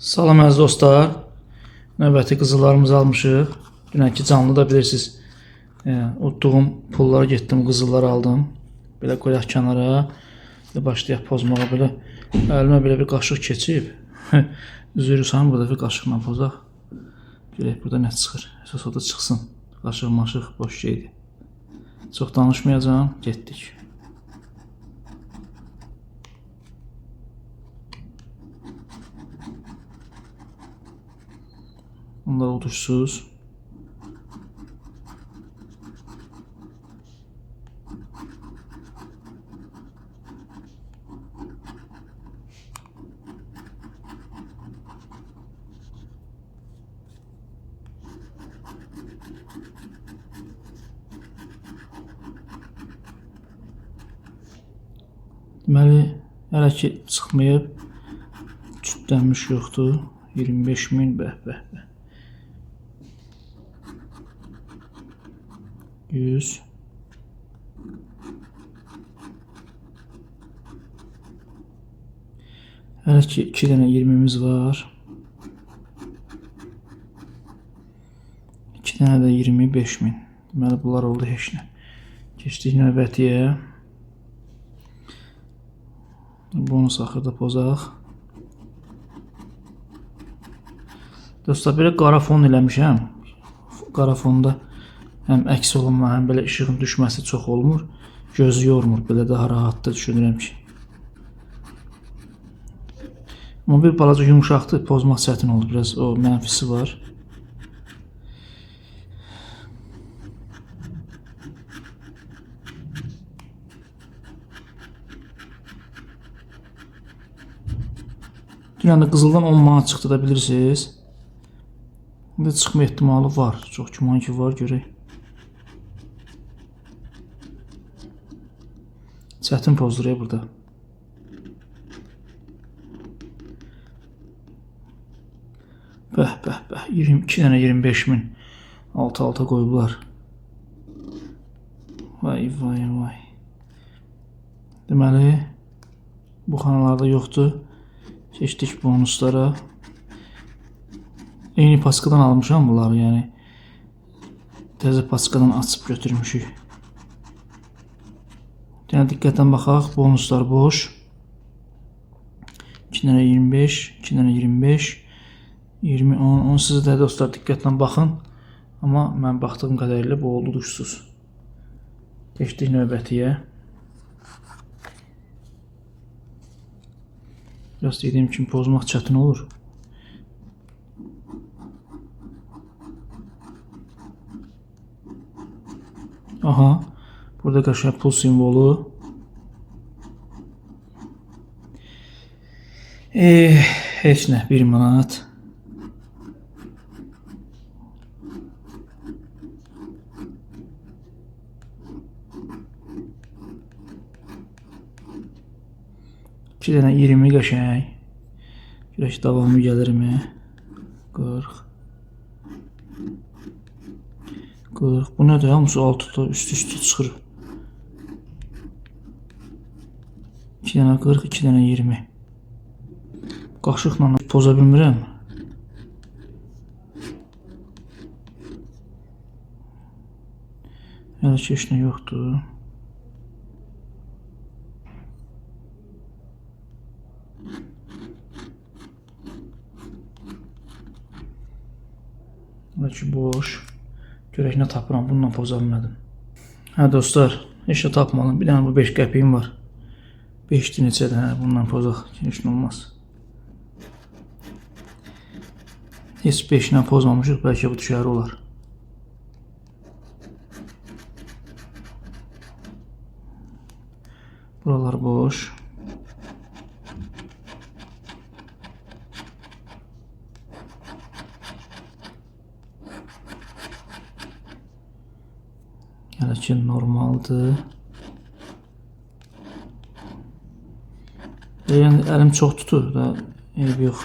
Salam əziz dostlar. Növbəti qızıllarımızı almışıq. Dünənki canlı da bilirsiniz. Utduğum pulları getdim, qızılları aldım. Belə qoyaq kənara. Başlayaq pozmağa belə. Əlimə belə bir qaşıq keçib. Üzürü sanırım burada bir qaşıqla pozaq. Görək burada nə çıxır. Əsas o da çıxsın. Qaşıq maşıq boş şeydir. Çox danışmayacağım. Getdik. Bunlar uduşsuz. Deməli, hələ ki çıxmayıb. Cütlənmiş yoxdur. 25.000 bəh. 100. Hələ ki 2 dənə 20'miz var. 2 dənə də 25.000. Deməli bunlar oldu heç nə. Keçdik növbətiyə. Bonus axırda pozaq. Dostlar, belə qara fon eləmişəm. Qara fonda həm əks olunma, həm belə işığın düşməsi çox olmur. Gözü yormur. Belə daha rahatdır düşünürəm ki. Amma bir balaca yumuşaqdır. Pozmaq çətin olur. Biraz o mənfisi var. Dünən də qızıldan 10 manat çıxdı da bilirsiniz. İndi çıxma ehtimalı var. Çox güman ki var, görək. Çətin pozdur ya burada. Bəh. 22 dənə 25.000 alt-alta qoyublar. Vay. Deməli, bu xanalarda yoxdur. Keçdik bonuslara. Eyni paskadan almışam bunları, yəni təzə paskadan açıb götürmüşük. Yəni diqqətlə baxaq, bonuslar boş. 2 dənə 25, 2 dənə 25, 20, 10. Siz də dostlar diqqətlə baxın. Amma mən baxdığım qədərilə bu oldu uduşsuz. Keçdik növbətiyə. Biraz dediyim kimi pozmaq çətin olur. Aha, burada qəşəng pul simvolu. Heç nə, 1 manat. İki dənə 20 qəşəng. Görək davamı gəlirmi? 40. Bu nədir? Hamısı altıda üst-üstə çıxır. 2 dənə 40, 2 dənə 20. Qaşıqla poza bilmirəm. Hələ ki heç nə yoxdur. Hələ ki boş. Görək nə tapıram, bununla poza bilmədim. Hə dostlar, heç nə tapmadım. Bir dənə bu 5 qəpiyim var. 5 neçə də, bununla pozaq, heç nə olmaz. Heç 5 ilə pozmamışıq, bəlkə bu düşəri olar. Buralar boş. Hələ ki normaldır. Yəni əlim çox tutur da, eyb yox.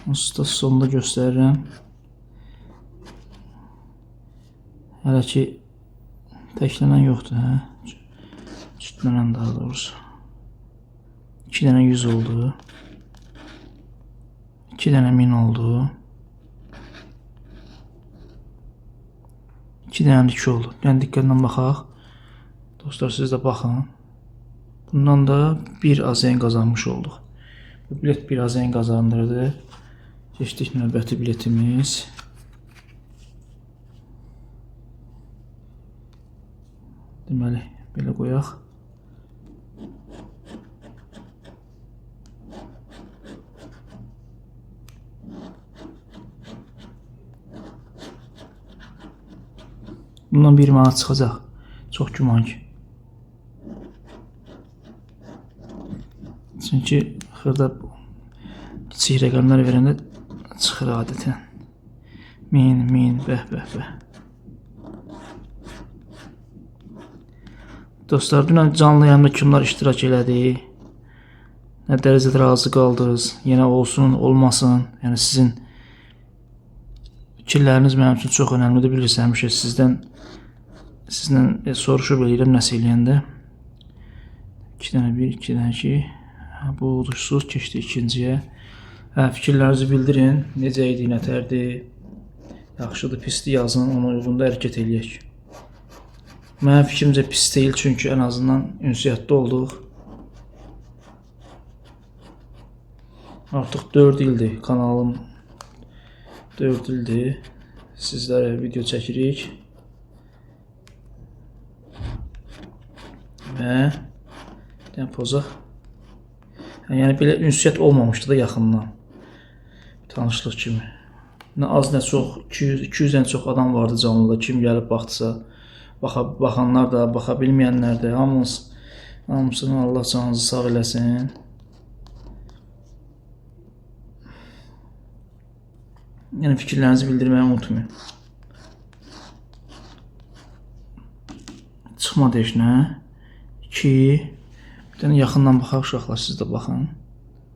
Onsuz da sonunda göstərirəm. Hələ ki təklənən yoxdur, hə? Cütlənən daha doğrusu. 2 dənə 100 oldu. 2 dənə 1000 oldu. 2 dənə 2 oldu. Yəni diqqətlə baxaq. Dostlar siz də baxın. Bundan da bir AZN qazanmış olduq. Bu bilet bir AZN qazandırdı. Keçdik növbəti biletimiz. Deməli, belə qoyaq. Bundan 1 manat çıxacaq. Çox güman ki. Çünki xırda kiçik rəqəmlər verəndə çıxır adətən. 1000, bəh. Dostlar, dünən canlı yayımda kimlər iştirak elədi? Nə dərəcədə razı qaldınız? Yenə olsun, olmasın. Yəni sizin fikirləriniz mənim üçün çox önəmlidir. Bilirsiniz, həmişə sizdən soruşub eləyirəm nəsə eləyəndə. 2 dənə 1, 2 dənə 2. Bu uduşsuz keçdi ikinciyə. Fikirlərinizi bildirin. Necə idi, nətərdir? Yaxşıdır, pisdir yazın. Ona uyğun da hərəkət eləyək. Mənim fikrimcə pis deyil, çünki ən azından ünsiyyətdə olduq. Artıq 4 ildir kanalım. 4 ildir. Sizlərə video çəkirik. Və pozaq. Yəni belə ünsiyyət olmamışdı da yaxından. Tanışlıq kimi. Nə az nə çox, 200-dən çox adam vardı canlıda. Kim gəlib baxdısa, baxanlar da, baxa bilməyənlər də, hamısını Allah canınızı sağ eləsin. Yəni fikirlərinizi bildirməyi unutmayın. Çıxmadı heç nə. 2. Bir dənə yaxından baxaq uşaqlar, siz də baxın.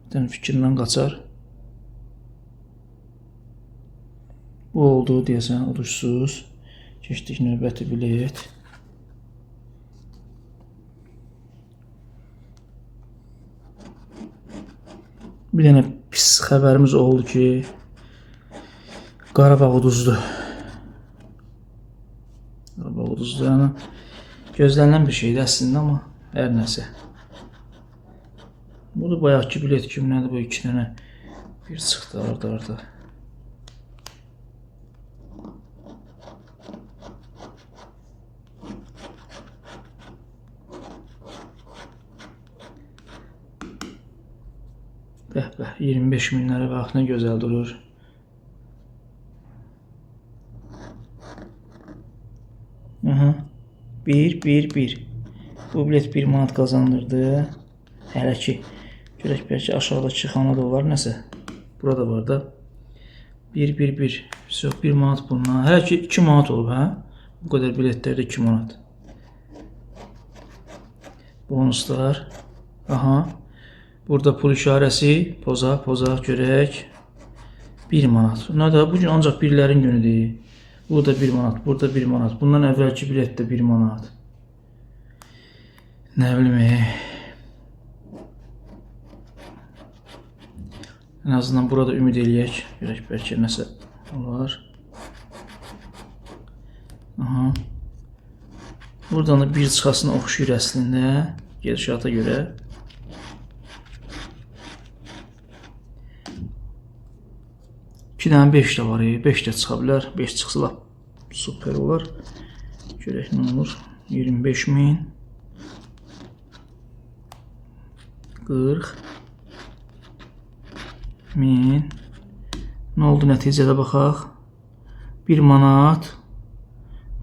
Bir dənə fikirlə qaçar. Bu oldu deyəsən, uduşsuz. Keçdik növbəti bilet. Bir dənə pis xəbərimiz oldu ki, Qarabağ uduzdu. Qarabağ uduzdu, yəni gözlənilən bir şeydir əslində, amma hər nəsə. Bu da bayaqki bilet kimi nədir, bu 2 dənə bir çıxdı arda. Bəh, 25 minlərə bax, nə gözəl durur. Bir. Bu bilet 1 manat qazandırdı. Hələ ki, görək bəlkə aşağıdakı xana da var nəsə. Burada var da. 1. Yox, 1 manat bundan. Hələ ki 2 manat olub, hə? Bu qədər biletlərdə 2 manat. Bonuslar. Aha. Burada pul işarəsi, poza görək. 1 manat. Nədir? Bugün ancaq birlərin günüdür. Burada 1 manat, burada 1 manat. Bundan əvvəlki biletdə 1 manat. Nə bilim. Ən azından burada ümid eləyək. Görək bəlkə nəsə olar. Aha. Buradan da bir çıxasına oxşuyur əslində. Gedişata görə. İki dənə 5 də var, 5 də çıxa bilər. 5 çıxsa lap super olar. Görək nə olur. 25 min. 40 min. Nə oldu nəticədə baxaq. 1 manat.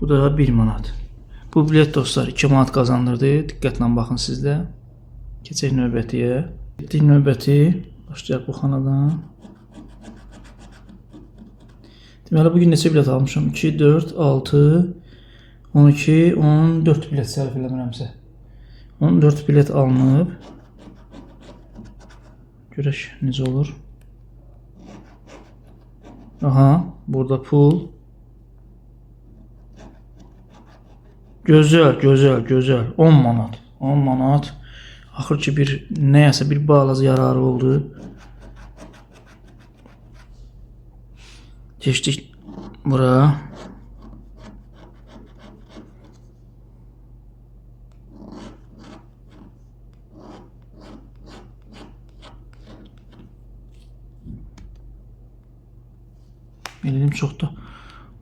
Bu da 1 manat. Bu bilet dostlar 2 manat qazandırdı. Diqqətlə baxın sizdə. Keçək növbətiyə. Getdik növbəti. Başlayaq bu xanadan. Deməli, bugün neçə bilet almışam? 2, 4, 6, 12, 14 bilet sərf eləmirəmsə. 14 bilet alınıb. Görək necə olur. Aha, burada pul. Gözəl. 10 manat. 10 manat. Axır ki nəyəsə bir balaca yararı oldu. Geçtik bura. Elim çox da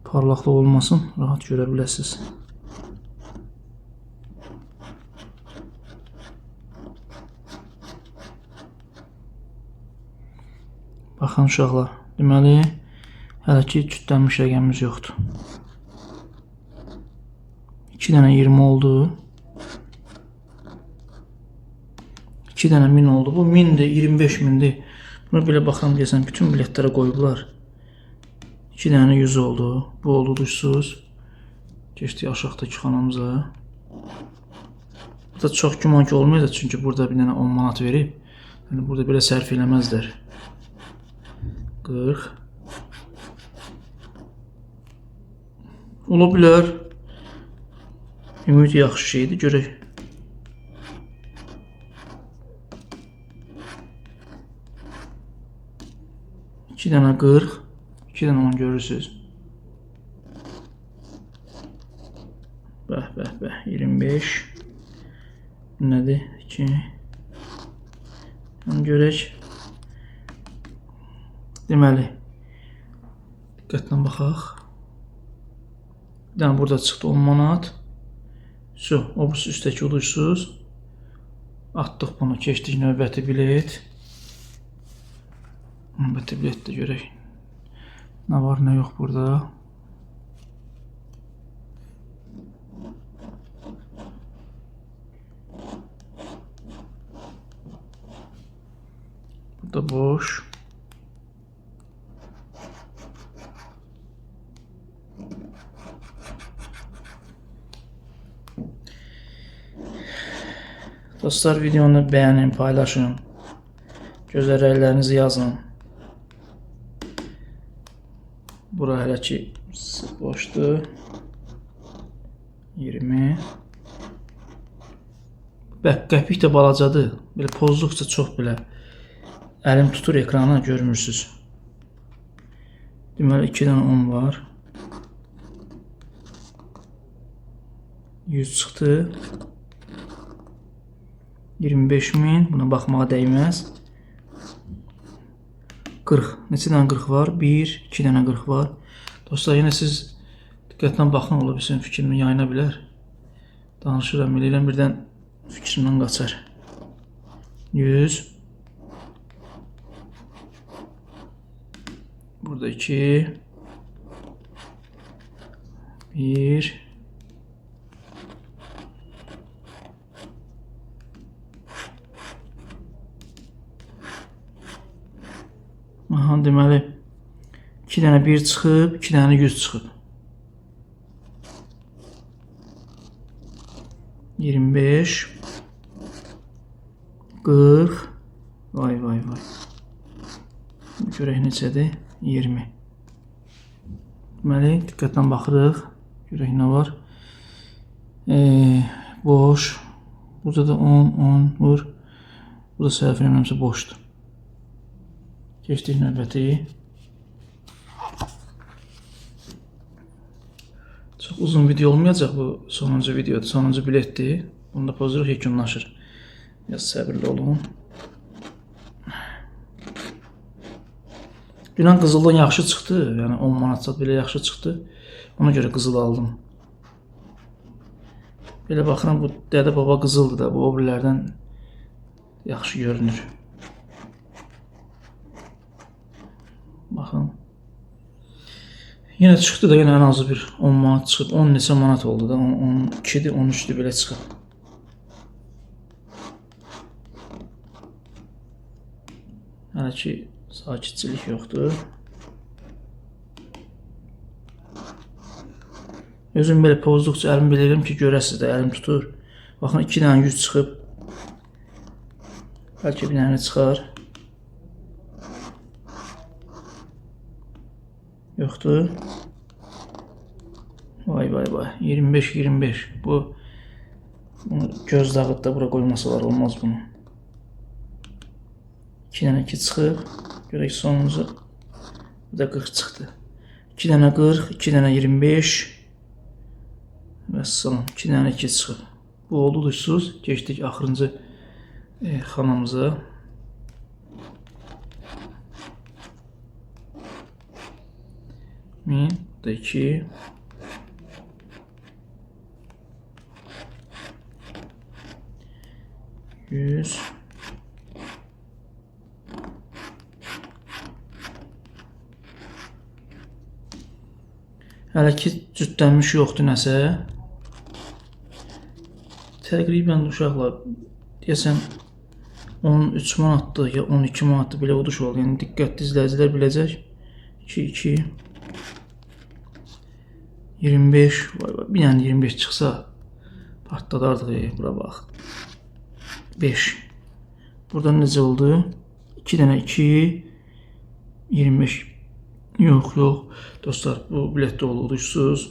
parlaqlıq olmasın, rahat görə biləsiniz. Baxın uşaqlar, deməli hələ ki cütlənmiş rəqəmimiz yoxdur. 2 dənə 20 oldu. 2 dənə 1000 oldu. Bu 1000'dir, 25 mindir. Buna belə baxıram deyəsən bütün biletlərə qoyublar. 2 dənə 100 oldu. Bu oldu duşsuz. Keçdik aşağıdakı xanamıza. Burada çox güman ki olmayacaq çünki burada bir dənə 10 manat verib. Yəni burada belə sərf eləməzlər. 40. Ola bilər. Ümid yaxşı şeydir, görək. İki dənə 40, 2 dənə 10 görürsünüz. Bəh, 25. Nədir? 2. Onu görək. Deməli, diqqətlə baxaq. Bir dənə burada çıxdı 10 manat. O bu üstdəki udursuz. Atdıq bunu, keçdik növbəti bilet. Növbəti biletdə görək. Nə var, nə yox burada. Burada boş. Dostlar, videonu bəyənin, paylaşın. Gözəl rəylərinizi yazın. Bura hələ ki boşdur. 20. Qəpik də balacadır. Belə pozduqca çox belə əlim tutur ekranı, görmürsünüz. Deməli 2 dənə 10 var. 100 çıxdı. 25.000, buna baxmağa dəyməz. 40, neçə dənə 40 var? 1, 2 dənə 40 var. Dostlar, yenə siz diqqətlə baxın, ola bilsin fikrimi yayına bilər. Danışıram, eləyirəm, birdən fikrimdən qaçar. 100. Burada 2. 1. Aha, deməli 2 dənə 1 çıxıb, 2 dənə 100 çıxıb. 25. 40. Vay. Görək neçədir? 20. Deməli, diqqətlə baxırıq. Görək nə var. Boş. Burada da 10 vur. Burada səhv eləmirəmsə boşdur. Keçdik növbəti. Çox uzun video olmayacaq, bu sonuncu videodur, sonuncu biletdir. Bunu da pozuruq, yekunlaşır. Biraz səbirli olun. Dünən qızıldan yaxşı çıxdı, yəni 10 manat belə yaxşı çıxdı. Ona görə qızıl aldım. Belə baxıram, bu dədə baba qızıldır da, bu obirlərdən yaxşı görünür. Baxın. Yenə çıxdı da, yenə ən azı bir 10 manat çıxıb. 10 neçə manat oldu da, 12'dir, 13'dür belə çıxıb. Hələ ki sakitçilik yoxdur. Özüm belə pozduqca əlim bilirəm ki, görəsiz də, əlim tutur. Baxın, 2 dənə 100 çıxıb. Bəlkə bir dənə çıxar. Yoxdur. Vay. 25. Bu göz dağıtda bura qoymasalar olmaz bunu. 2 dənə 2 çıxıb. Görək sonuncu. Bu da 40 çıxdı. 2 dənə 40, 2 dənə 25. Vəssalam, 2 dənə 2 çıxır. Bu oldu duysuz. Geçdik axırıncı xanamıza. Min, da 2. Yüz. Hələ ki cütlənmiş yoxdur nəsə. Təqribən uşaqlar deyəsən 13 manatdır ya 12 manatdır belə uduş oldu. Yəni diqqətli izləyicilər biləcək. 2 2 25 bir dənə 25 çıxsa partladardıq. Bura bax. 5. Buradan necə oldu? 2 dənə 2 25. Yox. Dostlar, bu biletdə oldu uduşsuz.